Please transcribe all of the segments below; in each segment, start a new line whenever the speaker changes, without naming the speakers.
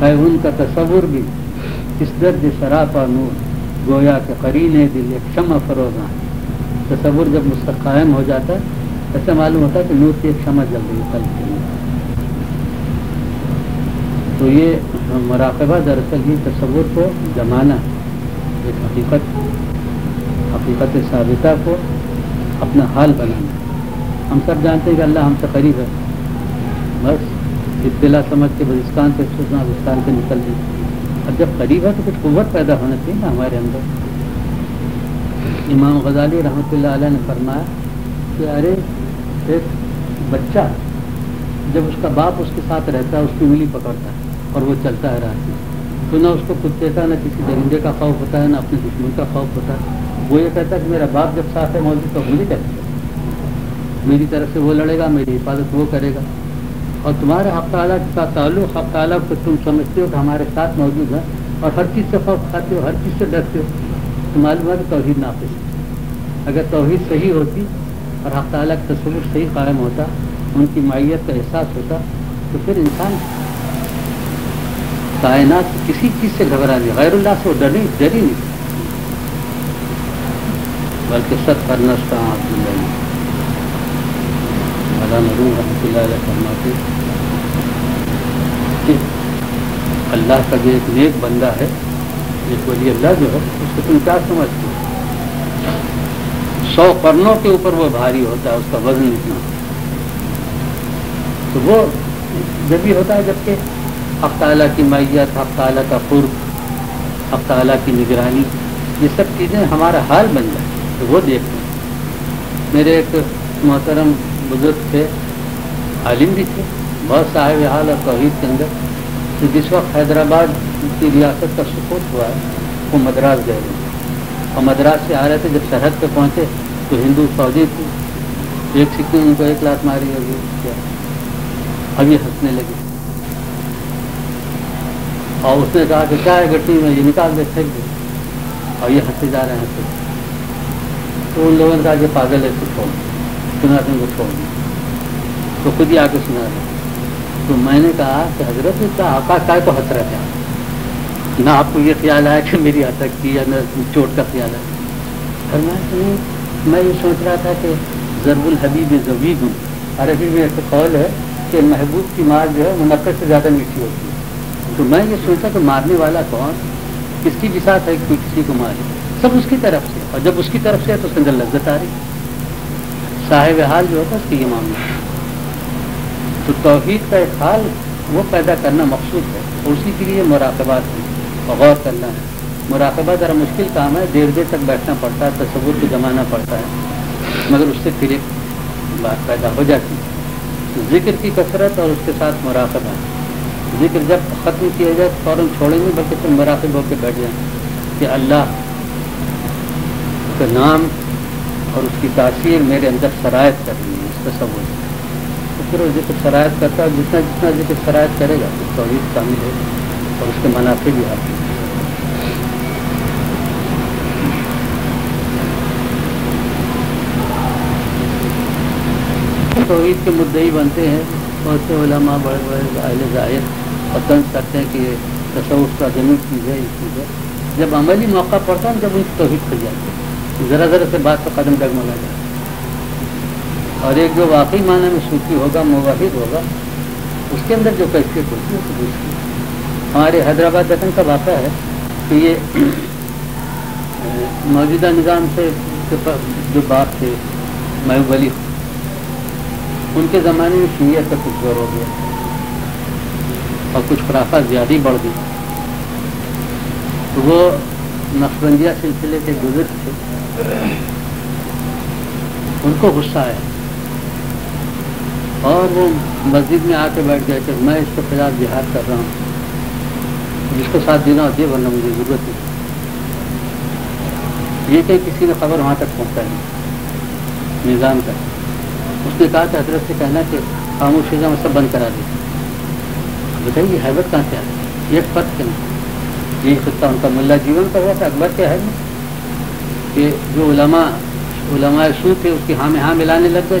ہے ان کا تصور بھی اس درد سراپا نور گویا کہ قرینے دل ایک شمع فروزاں. تصور جب مجھ تک قائم ہو جاتا ہے ایسا معلوم ہوتا ہے کہ نور کی ایک شمع جل رہی ہے قلب کے لیے. تو یہ مراقبہ دراصل ہی تصور کو جمانا، ایک حقیقت ثابتہ کو اپنا حال بنانا. ہم سب جانتے ہیں کہ اللہ ہم سے قریب ہے، بس اطلاع سمجھ کے بلوچستان سے بلوچستان سے نکل دی. اب جب قریب ہے تو کچھ قوت پیدا ہونا چاہیے نا ہمارے اندر. امام غزالی رحمۃ اللہ علیہ نے فرمایا کہ ارے ایک بچہ جب اس کا باپ اس کے ساتھ رہتا ہے اس کی انگلی پکڑتا ہے اور وہ چلتا ہے راہ میں، تو نہ اس کو کتے کا نہ کسی درندے کا خوف ہوتا ہے نہ اپنے دشمن کا خوف ہوتا ہے. وہ یہ کہتا ہے کہ میرا باپ جب ساتھ ہے موجود تو مجھے کہتا ہے میری طرف سے وہ لڑے گا، میری حفاظت وہ کرے گا. اور تمہارے حق تعالیٰ کا تعلق حق تعالیٰ کو تم سمجھتے ہو کہ ہمارے ساتھ موجود ہے اور ہر چیز سے خوف کھاتے ہو، ہر چیز سے ڈرتے ہو، تو معلوم ہے کہ توحید ناقص ہے. اگر توحید صحیح ہوتی اور حق تعالیٰ کا تصور صحیح قائم ہوتا، ان کی معیت کا احساس ہوتا، تو پھر انسان کائنات کسی چیز سے گھبرا نہیں، غیر اللہ سے وہ ڈر ہی نہیں، بلکہ سب فرنس کا عبداللہ مولانا روم رحمۃ اللہ علیہ فرماتے کہ اللہ کا جو ایک نیک بندہ ہے، ایک ولی اللہ جو ہے، اس کو تم کیا سمجھتے ہو؟ 100 قرنوں کے اوپر وہ بھاری ہوتا ہے، اس کا وزن اتنا. تو وہ جب بھی ہوتا ہے جبکہ حق تعالیٰ کی معیت، حق تعالیٰ کا قرب، حق تعالیٰ کی نگرانی، یہ سب چیزیں ہمارا حال بن جائیں تو وہ دیکھتے ہیں. میرے ایک محترم بزرگ تھے، عالم بھی تھے، بہت صاحب حال اور توحید کے اندر. تو جس وقت حیدرآباد کی ریاست کا سقوط ہوا ہے وہ مدراس گئے اور مدراس سے آ رہے تھے. جب سرحد پہ پہنچے تو ہندو فوجی تھی، ایک سکے ان کو 1 لاکھ ماری ہوگی. اب یہ ہنسنے لگے اور اس نے کہا کہ کیا ہے گٹی میں، یہ نکال دے پھینک دے، اور یہ ہنسے جا رہے ہیں. تو ان لوگوں نے کہا کہ پاگل ہے تو چھوڑ، سنا دیں کو چھوڑ دیں. تو خود ہی آ کے سنا دیں. تو میں نے کہا کہ حضرت کیا آقا کا تو ہنس رہا تھا، نہ آپ کو یہ خیال آیا کہ میری ہتک کی یا نہ چوٹ کا خیال آیا. میں یہ سوچ رہا تھا کہ ضرب الحبیب ذویق ہوں. عربی میں ایک قول ہے کہ محبوب کی مار جو ہے منقع سے زیادہ میٹھی ہوتی ہے. تو میں یہ سوچا کہ مارنے والا کون، کس کی بساط ہے کوئی کسی کو مارے، سب اس کی طرف سے. اور جب اس کی طرف سے ہے تو اس کے اندر لذت آ رہی. صاحب حال جو ہوتا ہے اس کی یہ معاملہ. تو توحید کا ایک حال وہ پیدا کرنا مقصود ہے، اور اسی کے لیے مراقبات ہے اور غور کرنا ہے. مراقبہ ذرا مشکل کام ہے، دیر تک بیٹھنا پڑتا ہے، تصور کو جمانا پڑتا ہے، مگر اس سے پھر ایک بات پیدا ہو جاتی ہے. ذکر کی کثرت اور اس کے ساتھ مراقبہ. ذکر جب ختم کیا جائے تو فوراً چھوڑیں گے، بلکہ پھر مراقب ہو کے بیٹھ جائیں کہ اللہ کا نام اور اس کی تاثیر میرے اندر شرائط کر رہی ہے، اس تصور. تو پھر وہ ذکر شرائط کرتا ہے، جتنا ذکر شرائط کرے گا تو توحید کامل ہے اور اس کے منافع بھی حاصل. توحید کے مدعی بنتے ہیں بہت سے علماء، بڑے بڑے اہل ظاہر، اور طنز کرتے ہیں کہ یہ تصوف کا جنوب چیز ہے، یہ چیز ہے. جب عملی موقع پڑتا ہے جب ان کی توحید کھل جاتی ہے، ذرا ذرا سے بات پر قدم ڈگمگا جاتا ہے. اور ایک جو واقعی معنی میں صوفی ہوگا، موحد ہوگا، اس کے اندر جو کیفیت ہوتی ہے وہ دوسری. ہمارے حیدرآباد دکن کا واقعہ ہے کہ یہ موجودہ نظام سے جو باپ تھے محبوب علی، ان کے زمانے میں شیعیت کا کچھ زور ہو گیا اور کچھ خرافات زیادہ بڑھ گئی. تو وہ نقشبندیہ سلسلے کے بزرگ تھے، ان کو غصہ آیا اور وہ مسجد میں آ کے بیٹھ گئے کہ میں اس کے خلاف جہاد کر رہا ہوں، جس کو ساتھ دینا ہوتی ہے ورنہ مجھے ضرورت ہے. یہ کہ کسی نے خبر وہاں تک پہنچا نہیں نظام کا. اس نے کہا کہ حضرت سے کہنا کہ خاموش ہو جاؤں، سب بند کرا دیں. بتائیے حیبت کہاں سے آ رہی؟ ایک فرق کے نہیں، یہی خطہ ان کا ملا جیون کا ہوا تھا. اکبر کے ہے کہ جو علماء سو تھے اس کی ہاں میں ہاں ملانے لگ گئے،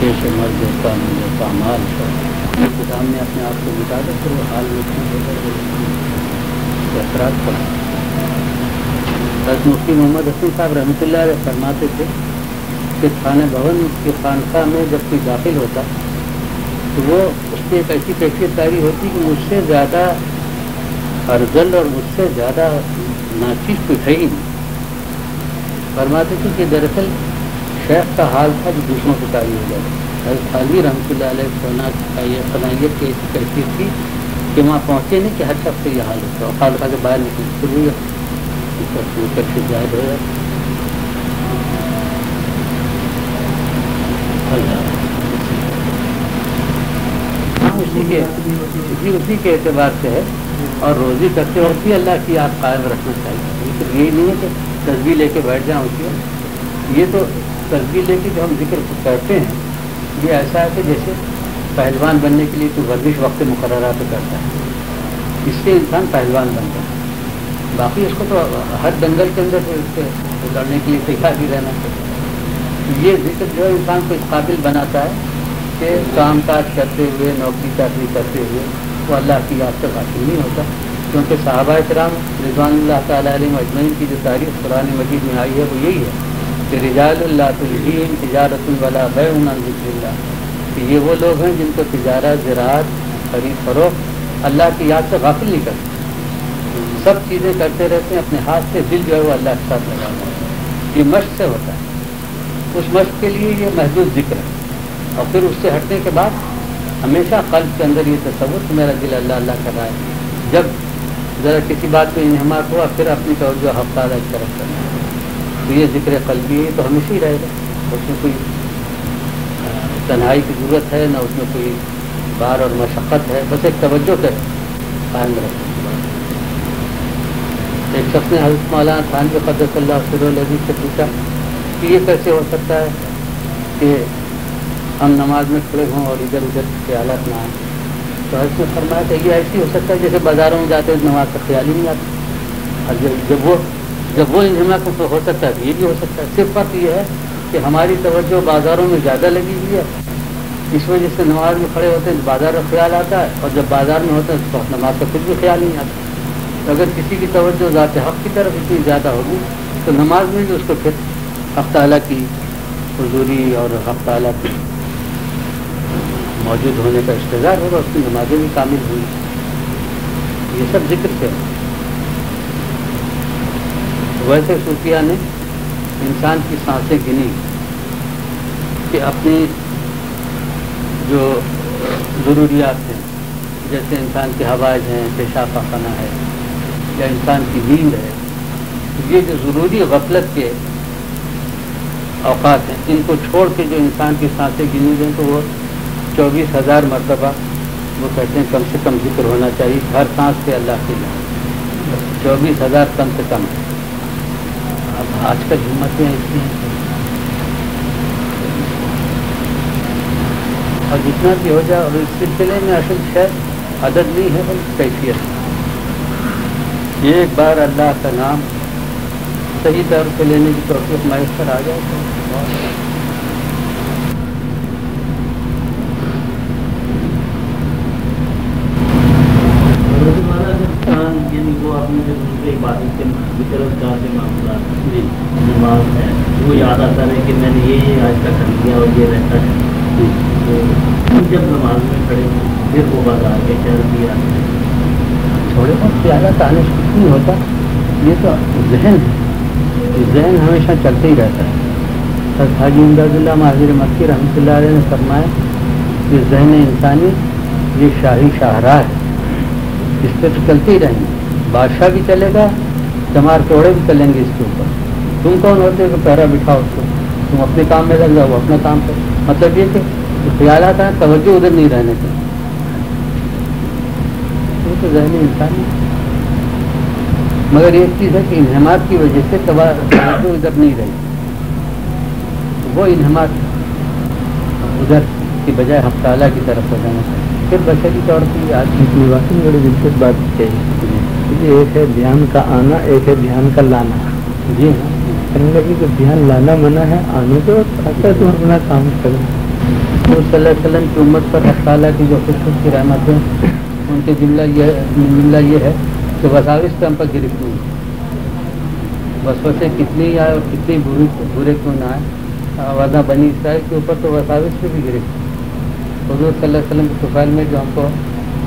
پیش مر دیتا مجھے پامال کے سامنے اپنے آپ کو بتا دے پھر وہ حال اعتراض کرا. حضرت مفتی محمد حسین صاحب رحمۃ اللہ علیہ فرماتے تھے کہ خانہ بھون کی خانقاہ میں جب کوئی داخل ہوتا تو وہ اس کی ایک ایسی کیفیت تاری ہوتی کہ مجھ سے زیادہ ارذل اور مجھ سے زیادہ ناچیز کوئی ہے ہی نہیں. فرماتے تھے کہ دراصل شیخ کا حال تھا جو دوسروں کو تاری ہو جاتا. حضرت خالوی رحمۃ اللہ علیہ یہ صلاحیت کی ایسی کیفیت تھی کہ وہاں پہنچے نہیں کہ ہر شخص سے یہ حال ہوتا ہے. خالقہ سے باہر نکل پھر کیفیت ظاہر ہو جاتا. اسی کے اعتبار سے ہے. اور روزی کرتے وقت بھی اللہ کی آپ قائم رکھنا چاہیے. تو یہی نہیں ہے کہ تصویر لے کے بیٹھ جائیں اس کی. یہ تو تصویر لے کے جو ہم ذکر کرتے ہیں یہ ایسا ہے کہ جیسے پہلوان بننے کے لیے تو ورزش وقت مقررہ پہ کرتا ہے, اس سے انسان پہلوان بنتا ہے. باقی اس کو تو ہر دنگل کے اندر لڑنے کے لیے تیار بھی رہنا چاہیے. یہ ذکر جو ہے انسان کو اس قابل بناتا ہے کہ کام کاج کرتے ہوئے نوکری چاکری کرتے ہوئے وہ اللہ کی یاد سے حاصل نہیں ہوتا. کیونکہ صحابہ کرام رضوان اللہ تعالیٰ علیہ اجمعین کی جو تاریخ قرآن مجید میں آئی ہے وہ یہی ہے کہ رجال اللہ تلہیہم تجارۃ ولا بیع عن ذکر اللہ, کہ یہ وہ لوگ ہیں جن کو تجارت, زراعت, خرید فروخت اللہ کی یاد سے غافل نہیں کرتے. سب چیزیں کرتے رہتے ہیں اپنے ہاتھ سے, دل جو ہے وہ اللہ کے ساتھ لگا ہوا ہے. یہ مشق سے ہوتا ہے. اس مشق کے لیے یہ محدود ذکر ہے. اور پھر اس سے ہٹنے کے بعد ہمیشہ قلب کے اندر یہ تصور کہ میرا دل اللہ اللہ کر رہا ہے. جب ذرا کسی بات پہ انہماک ہوا پھر اپنی توجہ حق تعالیٰ کی طرف کرنا ہے. تو یہ ذکر قلبی ہے تو ہمیشہ ہی رہے گا. اس میں کوئی تنہائی کی ضرورت ہے نہ اس میں کوئی بار اور مشقت ہے, بس ایک توجہ کرے قائم رکھنے کی بات. ایک شخص نے حضرت مولانا تھانوی قدس اللہ سر العزیز سے پوچھا کہ یہ کیسے ہو سکتا ہے کہ ہم نماز میں کھڑے ہوں اور ادھر ادھر خیالات نہ آئیں. تو حضرت نے فرمایا کہ یہ ایسی ہو سکتا ہے جیسے بازاروں میں جاتے ہیں نماز کا خیال ہی نہیں آتا. اور جب وہ انہماک ہو سکتا ہے یہ بھی ہو سکتا ہے. صرف فرق یہ ہے کہ ہماری توجہ بازاروں میں زیادہ لگی ہوئی ہے, اس وجہ سے نماز میں کھڑے ہوتے ہیں بازار کا خیال آتا ہے, اور جب بازار میں ہوتے ہیں تو نماز کا کچھ بھی خیال نہیں آتا. اگر کسی کی توجہ ذات حق کی طرف اتنی زیادہ ہوگی تو نماز میں بھی اس کو پھر حق تعالیٰ کی حضوری اور حق تعالیٰ کی موجود ہونے کا اشتغال ہوگا, اس کی نمازیں بھی کامل ہوئی. یہ سب ذکر سے. ویسے صوفیہ نے انسان کی سانسیں گنی کہ اپنی جو ضروریات ہیں جیسے انسان کے حوائج ہیں, پیشاب پاخانہ ہے یا انسان کی نیند ہے, یہ جو ضروری غفلت کے اوقات ہیں ان کو چھوڑ کے جو انسان کی سانسیں گنی دیں تو وہ 24,000 مرتبہ وہ کہتے ہیں کم سے کم ذکر ہونا چاہیے ہر سانس سے اللہ کے لیے. 24,000 کم سے کم. اب آج کل ہمتیں ایسی ہیں اور جتنا بھی ہو جائے, اور اس سلسلے میں اصل شاید عدد نہیں ہے بلکہ کیفیت. یہ ایک بار اللہ کا نام صحیح طور پہ لینے کی توفیق میسر آ جائے تو
یعنی وہ اپنی جو دوسرے عبادت کے ذکر کے معاملات نماز ہے وہ یاد آتا ہے کہ میں نے یہ آج تک کر لیا اور یہ رہتا ہے. تو جب نماز میں کھڑے ہوں پھر وہ بازار کے چل دیا
تھوڑے بہت خیالات آنے سے کچھ نہیں ہوتا. یہ تو ذہن ہے, ذہن ہمیشہ چلتے ہی رہتا ہے. حضرت حاجی امداد اللہ ماہر مکی رحمۃ اللہ علیہ نے فرمایا کہ ذہن انسانی یہ شاہی شاہراہ ہے, اس پہ تو چلتے ہی رہیں گے. بادشاہ بھی چلے گا, چمار کوڑے بھی چلیں گے اس کے اوپر. تم کون ہوتے کہ پہرا بٹھاؤ اس کو, تم اپنے کام میں لگ جاؤ, وہ اپنا کام کرو. مطلب یہ کہ خیالات ہیں توجہ ادھر نہیں رہنے سے. وہ تو ذہنی انسان ہے. مگر ایک چیز ہے کہ انہماک کی وجہ سے توجہ ادھر نہیں رہی. وہ انہماک ادھر کی بجائے حق تعالیٰ کی طرف ہو جانا چاہیے. پھر بشری طور پہ آدمی کی واقعی بڑی دلچسپ بات چاہیے. ایک ہے دھیان کا آنا, ایک ہے دھیان کا لانا. جی ہاں, کہ دھیان لانا منع ہے, آنے تو تم اپنا کام کرو. حضور صلی اللہ علیہ وسلم کی امت پر اللہ تعالیٰ کی جو خصوص کی رحمت ہے ان کے جملہ یہ ہے کہ وساوس پہ ہم پر گرفت نہیں، وسوسے کتنی آئے اور کتنی برے کیوں نہ آئے، ورنہ بنی اسرائیل کے اوپر تو وساوس پہ بھی گرفت۔ حضور صلی اللہ علیہ وسلم کے طفیل میں جو ہم کو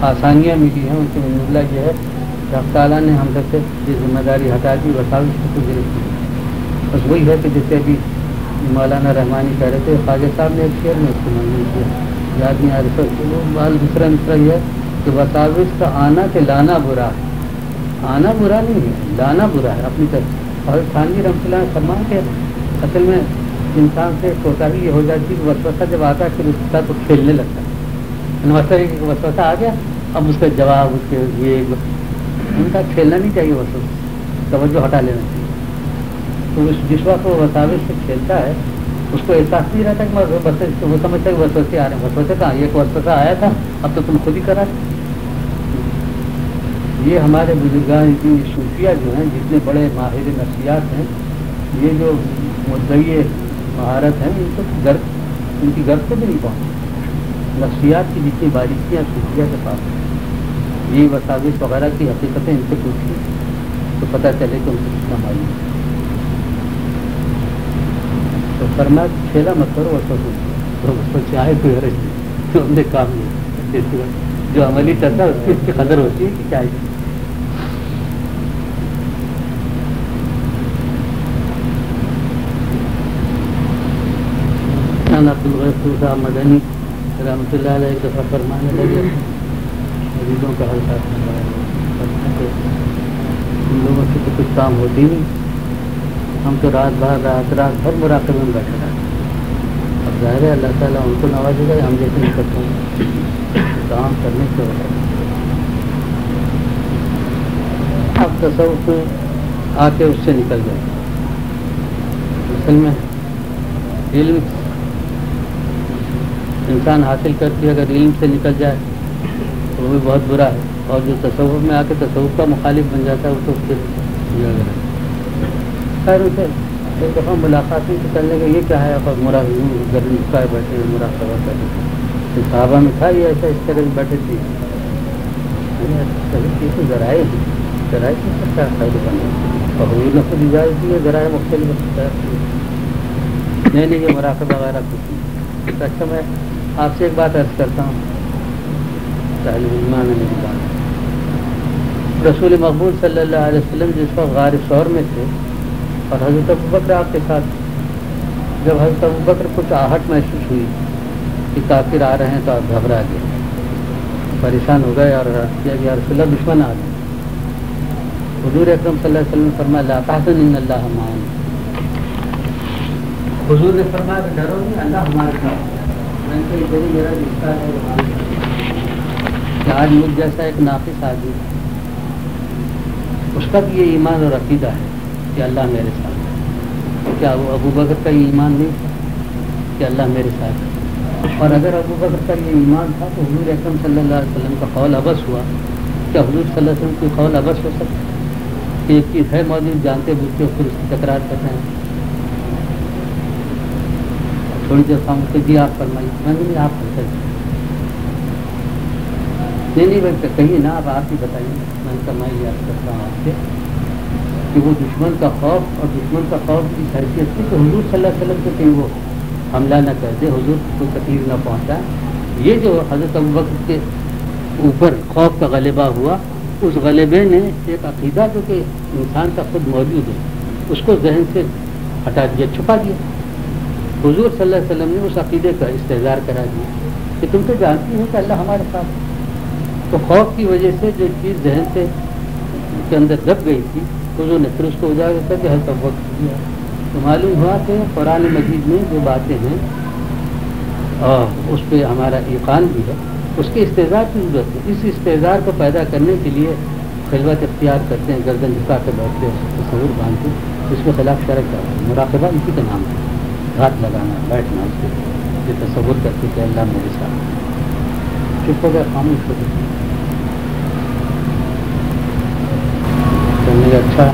آسانیاں ملی ہیں ان کی جملہ یہ ہے کہ اللہ تعالیٰ نے ہم سب سے یہ ذمہ داری ہٹا دی، وساوس پہ تو گرفت نہیں۔ بس وہی ہے کہ جیسے ابھی مولانا رحمانی کہہ رہے تھے، خواجہ صاحب نے ایک شعر میں اس کو منظور کیا، یاد نہیں آ رہا، دوسرا مصرع یہ ہے کہ وساوس کا آنا کہ لانا برا ہے، آنا برا نہیں ہے، لانا برا ہے اپنی طرف۔ اور خانوی رحمۃ اللہ فرمان کہ اصل میں انسان سے کوتاہی یہ ہو جاتی ہے کہ وسوسہ جب آتا ہے پھر اس کے ساتھ وہ کھیلنے لگتا ہے، مطلب وسوسہ آ گیا اب اس کا جواب اس کے یہ ان کا کھیلنا نہیں چاہیے، وسوسہ توجہ ہٹا لینا چاہیے۔ تو جس وقت وہ وساوس سے کھیلتا ہے اس کو احساس نہیں رہتا کہ وہ سمجھتا ہے کہ وسوسے آ رہے ہیں، وسوسے کہاں، ایک وسوسہ آیا تھا اب تو تم خود ہی کرا۔ یہ ہمارے بزرگان کی صوفیہ جو ہیں جتنے بڑے ماہر نفسیات ہیں، یہ جو مدعی مہارت ہیں ان کی گرد سے بھی نہیں پہنچ، نفسیات کی جتنی باریکیاں صوفیہ کے پاس ہیں، یہ وساوس وغیرہ کی حقیقتیں ان سے پوچھی تو پتہ چلے کہ ان سے کتنا معلوم ہے۔ تو فرما کھیلا مت کرو وسوسے آئے کوئی حرج نہیں، تو ہم نے کام نہیں، جو عملی کرتا ہے اس کی قدر ہوتی ہے کہ کیا ہے۔ عبدالغیث صاحب مدنی رحمۃ اللہ علیہ ایک دفعہ فرمانے لگے، مریضوں کا حل ان لوگوں سے تو کچھ کام ہوتی نہیں، ہم تو رات بھر مراقبے میں بیٹھے رہتے، اب ظاہر ہے اللہ تعالیٰ ان کو نوازے گا، ہم جیسے نہیں کرتے ہیں کام کرنے سے ہوتا ہے۔ اب تصوف میں آ کے اس سے نکل جائے، اصل میں علم انسان حاصل کرتی ہے، اگر علم سے نکل جائے تو وہ بھی بہت برا ہے، اور جو تصوف میں آ کے تصوف کا مخالف بن جاتا ہے وہ تو پھر خیر اسے ایک دفعہ ملاقاتیں سے کرنے کا یہ کیا ہے، اب گرمی کا بیٹھے مراقبہ کرتے، صحابہ میں تھا یہ ایسا اس طرح بیٹھے تھے، ذرائع کی سب کا فائدہ بنا اور حضور نے خود اجازت دی ہے، ذرائع مختلف نہیں یہ مراقبہ وغیرہ کچھ نہیں۔ اچھا میں آپ سے ایک بات عرض کرتا ہوں، ایمان کی بات، رسول مقبول صلی اللہ علیہ وسلم جس وقت غار ثور میں تھے اور حضرت ابوبکر آپ کے ساتھ، جب حضرت ابوبکر کچھ آہٹ محسوس ہوئی کہ کافر آ رہے ہیں تو آپ گھبرا گئے، پریشان ہو گئے اور کیا کہ یا رسول اللہ دشمن آ گئے۔ حضور اکرم صلی اللہ علیہ وسلم نے فرمایا لا تحزن ان اللہ معنا، حضور نے فرمایا کہ ڈرو نہیں، اللہ ہمارے ساتھ ہے۔ میں نے کہا یہ میرا رشتہ ہے کہ آج مجھ جیسا ایک ناقص آدمی اس کا بھی یہ ایمان اور عقیدہ ہے کہ اللہ میرے ساتھ ہے، کیا وہ ابوبکر کا یہ ایمان نہیں تھا کہ اللہ میرے ساتھ ہے؟ اور اگر ابوبکر کا یہ ایمان تھا تو حضور اکرم صلی اللہ علیہ وسلم کا قول ابس ہوا، کیا حضور صلی اللہ علیہ وسلم کی قول ابس ہو سکتا کہ ایک چیز ہے موجود جانتے بوجھتے پھر اس کی تکرار کرتے ہیں؟ تھوڑی دیر خاموش سے جی آپ فرمائیے، میں نہیں آپ فرمائیے، نہیں بھائی کہیے نا آپ ہی بتائیے، میں کا میں یاد کرتا ہوں آپ سے کہ وہ دشمن کا خوف اور دشمن کا خوف کی حیثیت تھی کہ حضور صلی اللہ علیہ وسلم سے کہیں وہ حملہ نہ کر دے، حضور کو تکلیف نہ پہنچا۔ یہ جو حضرت ابوبکر کے اوپر خوف کا غلبہ ہوا، اس غلبے نے ایک عقیدہ جو کہ انسان کا خود موجود ہے اس کو ذہن سے ہٹا دیا، چھپا دیا۔ حضور صلی اللہ علیہ وسلم نے اس عقیدے کا استحضار کرا دیا کہ تم تو جانتی ہو کہ اللہ ہمارے ساتھ، تو خوف کی وجہ سے جو چیز ذہن سے کے اندر دب گئی تھی حضور نے پھر اس کو اجاگر کر کے حضرت ابوبکر دیا۔ تو معلوم ہوا کہ قرآن مجید میں جو باتیں ہیں اور اس پہ ہمارا ایقان بھی ہے، اس کے استحضار کی ضرورت ہے۔ اس استحضار کو پیدا کرنے کے لیے خلوت اختیار کرتے ہیں، گردن جھکا کے بیٹھتے ہیں، تصور باندھتے ہیں، اس کے خلاف شرک کا مراقبہ اسی کا نام ہے، ہاتھ لگانا، بیٹھنا، اس کے یہ تصور کرتے کہ اللہ میرے ساتھ، چپ ہو گیا، خاموش ہو گیا، اچھا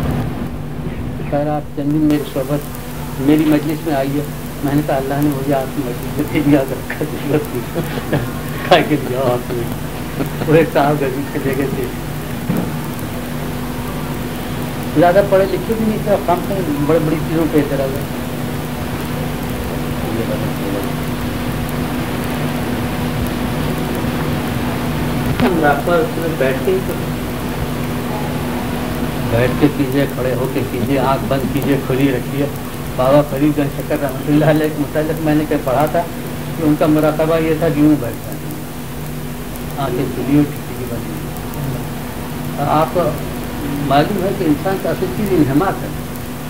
خیر آپ چند دن میری صحبت میری مجلس میں آئیے، میں نے کہا اللہ نے مجھے آپ کی مسجد میں یاد رکھا ضرورت نہیں کھا کے دیا آپ نے وہ ایک صاحب گزی کی جگہ تھی زیادہ پڑھے لکھے بھی نہیں تھے اور کم سے بڑی بڑی چیزوں پہ اعتراض ہے بیٹھ کے کیجیے کھڑے ہو کے کیجیے آنکھ بند کیجیے کھلی رکھیے بابا فرید گنج شکر رحمۃ اللہ علیہ کے متعلق میں نے کہ پڑھا تھا کہ ان کا مراقبہ یہ تھا کہ یوں بیٹھتا ہے آنکھیں کھلی ہو کسی کی بات آپ معلوم ہے کہ انسان کا اصل چیز انہماک ہے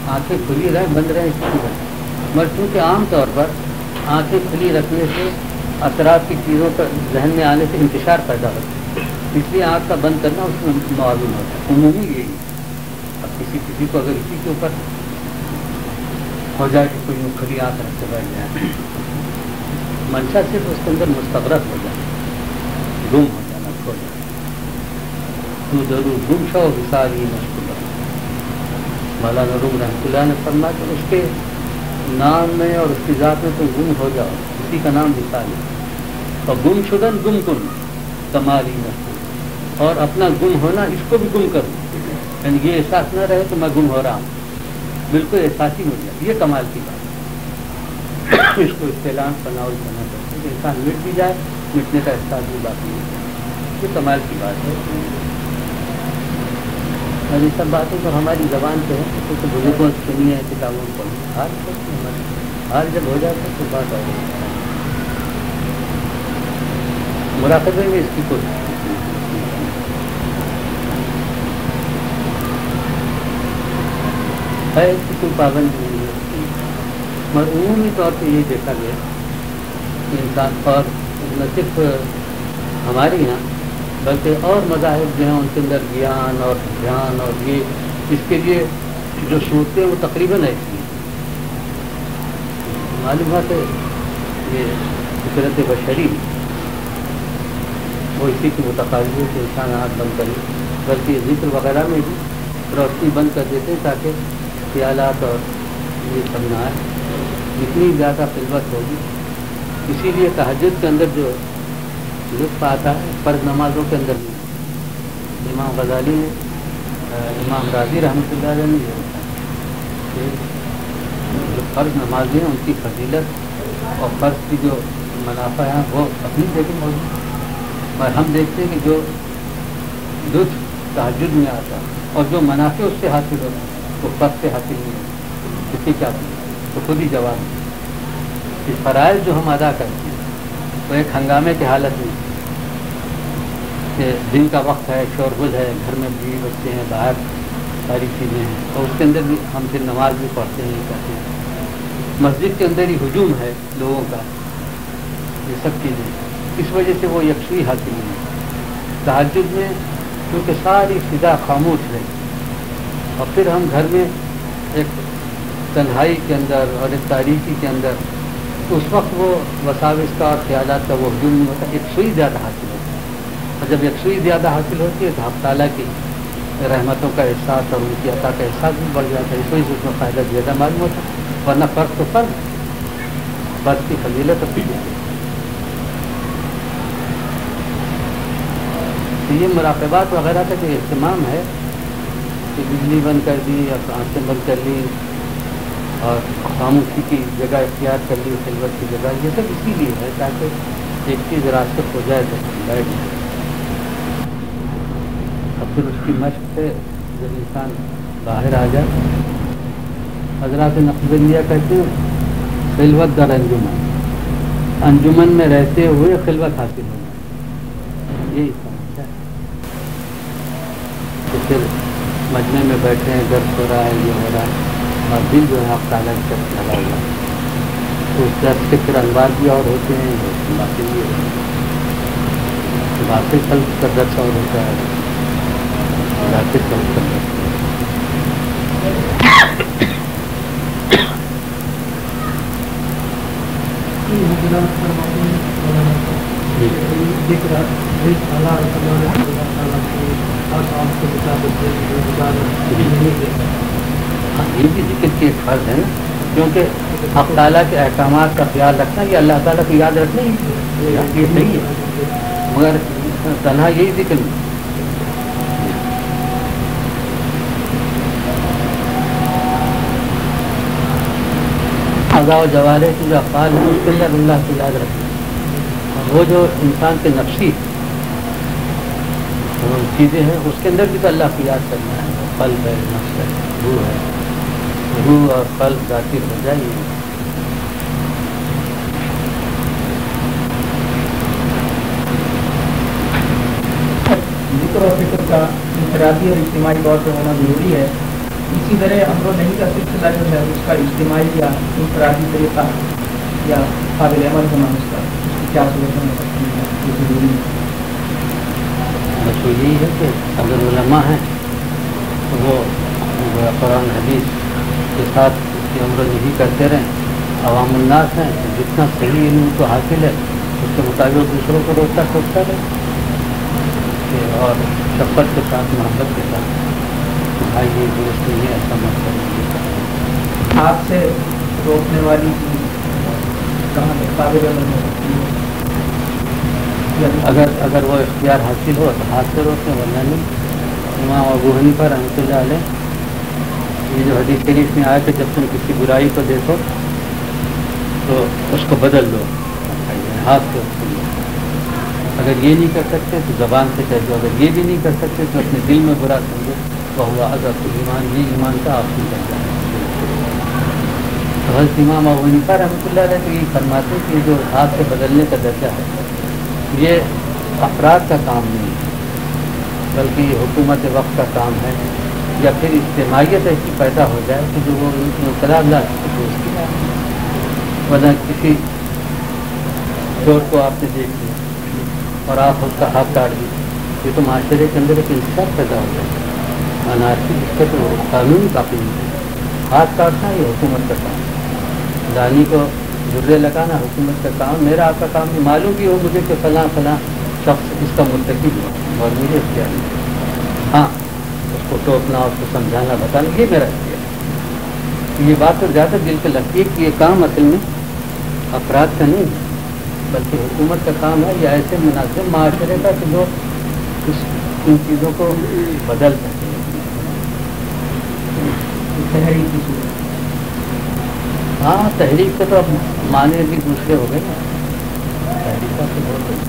آنکھیں کھلی رہیں بند رہیں اس کی بات مگر چونکہ عام طور پر آنکھیں کھلی رکھنے سے اثرات کی چیزوں کا ذہن میں آنے سے انتشار پیدا ہوتا ہے اس لیے آنکھ کا بند کرنا اس میں معلوم ہوتا ہے عمومی یہی اب کسی کو اگر اسی کے اوپر ہو جائے کہ کوئی کھلی آنکھ رکھ کے بیٹھ جائے منشا صرف اس کے اندر مستغرق ہو جائے گم ہو جانا کھو جائے تو ضرور گم شو وصالی مشکل مولانا روم رحمۃ اللہ نے فرمایا کہ اس کے نام میں اور اس کی ذات میں تو گم ہو جاؤ اسی کا نام وصال ہے اور گم شدن گم کن کمالی مشکل اور اپنا گم ہونا اس کو بھی گم کروں یعنی یہ احساس نہ رہے کہ میں گم ہو رہا ہوں بالکل احساس ہی مل جائے یہ کمال کی بات ہے اس کو استعلام تناول کرنا چاہتے ہیں کہ انسان مٹ بھی جائے مٹنے کا احساس بھی باقی نہیں ہے یہ کمال کی بات ہے اور یہ سب باتیں تو ہماری زبان پہ ہے تو بزرگوں سے سنی ہے کتابوں کو حال جب ہو جاتا ہے تو بات ہو جاتی ہے مراقبے میں اس کی کوشش ہے اس کی کوئی پابندی نہیں ہے مگر عمومی طور پہ یہ دیکھا گیا کہ انسان اور نہ صرف ہمارے یہاں بلکہ اور مذاہب جو ہیں ان کے اندر گیان اور دھیان اور یہ اس کے لیے جو صورتیں وہ تقریباً ایسی ہیں معلومات ہے یہ فطرت بشری وہ اسی کی متقاضی ہے کہ انسان آنکھ بند کرے بلکہ ذکر وغیرہ میں بھی روشنی بند کر دیتے ہیں تاکہ خیالات اور یہ سب نہ آئے جتنی زیادہ خلوت ہوگی اسی لیے تہجد کے اندر جو لطف آتا ہے فرض نمازوں کے اندر بھی امام غزالی نے امام راضی رحمۃ اللہ علیہ نے یہ ہوتا ہے کہ جو فرض نمازیں ہیں ان کی فضیلت اور فرض کی جو منافع ہیں وہ اپنی جگہ موجود اور ہم دیکھتے ہیں کہ جو لطف تہجد میں آتا ہے اور جو منافع اس سے حاصل ہوتا ہے وہ فرض سے حاصل نہیں ہوتا اس کی کیا تو خود ہی جواب ہے اس فرائض جو ہم ادا کرتے ہیں وہ ایک ہنگامے کی حالت میں کہ دن کا وقت ہے شورغل ہے گھر میں بیوی بچے ہیں باہر ساری چیزیں ہیں اور اس کے اندر بھی ہم پھر نماز بھی پڑھتے ہیں یہ کہتے ہیں مسجد کے اندر ہی ہجوم ہے لوگوں کا یہ سب چیزیں اس وجہ سے وہ یکسوئی حاصل نہیں ہے تہجد میں کیونکہ ساری فضا خاموش رہی اور پھر ہم گھر میں ایک تنہائی کے اندر اور ایک تاریکی کے اندر اس وقت وہ وساوس کا اور خیالات کا وہ ہجوم نہیں ہوتا یکسوئی زیادہ حاصل ہوتا ہے اور جب یکسوئی زیادہ حاصل ہوتی ہے تو حق تعالیٰ کی رحمتوں کا احساس اور ان کی عطا کا احساس بھی بڑھ جاتا ہے اس وجہ سے اس میں فائدہ زیادہ معلوم ہوتا ہے ورنہ فرق تو فرض کی فضیلت اپنی جاتی ہے تو یہ مراقبات وغیرہ کا جو اہتمام ہے کہ بجلی بند کر دی یا آنکھیں بند کر لی اور خاموشی کی جگہ اختیار کر لی خلوت کی جگہ یہ سب اسی لیے ہے تاکہ ایک چیز راستہ ہو جائے تو بیٹھ جائے اور پھر اس کی مشق سے جب انسان باہر آ جائے حضرات نقشبندیہ کہتے ہیں خلوت در انجمن انجمن میں رہتے ہوئے خلوت حاصل ہو جائے یہی سمجھتا ہے کہ پھر مجمع میں بیٹھے ہیں درس ہو رہا ہے یہ ہو رہا ہے اور دل جو ہے آپ تعالیٰ کی طرف لگا ہوا تو اس درس کے پھر انوار بھی اور ہوتے ہیں باتیں بھی ہوتی ہیں باتیں خلق کا درس اور ہوتا ہے باتیں خلق کا درس یہ بھی ذکر کی ایک فرض ہے نا کیونکہ حق تعالیٰ کے احکامات کا خیال رکھنا یہ اللہ تعالیٰ کو یاد رکھنا ہی یہ صحیح ہے، مگر تنہا یہی ذکر نہیں۔ اعضاء و جوارح کی جو افعال ہیں اس کے اندر اللہ کو یاد رکھنا، اور وہ جو انسان کے نفسی چیزیں ہیں اس کے اندر بھی تو اللہ کو یاد کرنا ہے، قلب ہے، نفس ہے، روح ہے، روح اور قلب ذاکر ہو جائے۔
ذکر و فکر کا انفرادی اور اجتماعی طور پر ہونا ضروری ہے، اسی طرح امر و نہیں کا سلسلہ جو ہے اس کا اجتماعی یا انفرادی طریقہ یا قابل عمل ہونا اس کا کیا صورت ہو سکتی ہے، یہ ضروری ہے۔
بس وہ یہی ہے کہ اگر علماء ہیں تو وہ قرآن حدیث کے ساتھ اس کی عمر نہیں کرتے رہیں، عوام الناس ہیں تو جتنا صحیح علم کو حاصل ہے اس کے مطابق دوسروں کو روکتا ٹوکتا رہے، اور شفقت کے ساتھ، محبت کے ساتھ، بھائی یہ درست نہیں ہے، ایسا مت کریں۔
ہاتھ سے روکنے والی چیز کہاں تک قابل عمل ہو سکتی ہے؟
اگر وہ اختیار حاصل ہو تو ہاتھ سے روکیں، ورنہ نہیں۔ امام ابو حنیفہ رحمۃ اللہ علیہ یہ جو حدیث شریف میں آیا کہ جب تم کسی برائی کو دیکھو تو اس کو بدل دو، ہاتھ سے اس کو دو۔ اگر یہ نہیں کر سکتے تو زبان سے کہہ دو، اگر یہ بھی نہیں کر سکتے تو اپنے دل میں برا سمجھو، وہ ہوا عزت ایمان، یہ ایمان کا آپ کی درجہ ہے۔ حضرت امام ابو حنیفہ رحمۃ اللہ علیہ تو یہ فرماتے ہیں کہ جو ہاتھ سے بدلنے کا درجہ ہے یہ افراد کا کام نہیں ہے، بلکہ یہ حکومت وقت کا کام ہے، یا پھر اجتماعیت ایسی پیدا ہو جائے کہ جو وہ انقلاب لا سکے اس کی بات ہے۔ ورنہ کسی چور کو آپ نے دیکھ لیا اور آپ اس کا ہاتھ کاٹ دیا، یہ تو معاشرے کے اندر ایک انتشار پیدا ہو جائے گا، انارکی، اس کا تو قانون کافی نہیں ہے۔ ہاتھ کاٹنا یہ حکومت کا کام ہے، دانی کو جرے لگانا حکومت کا کام، میرا آپ کا کام نہیں، معلوم بھی ہو مجھے کہ فلاں فلاں شخص اس کا مرتکب ہو اور مجھے اختیار نہیں، ہاں اس کو ٹوکنا، اس کو سمجھانا، بتانا، یہ میرا اختیار ہے۔ یہ بات تو زیادہ دل پہ لگتی ہے کہ یہ کام اصل میں افراد کا نہیں ہے بلکہ حکومت کا کام ہے، یا ایسے مناسب معاشرے کا کہ جو ان چیزوں کو بدل سکے۔
تحریک کی صورت،
ہاں تحریک کے تو اب معنی بھی دوسرے ہو گئے، تحریک کا تو بہت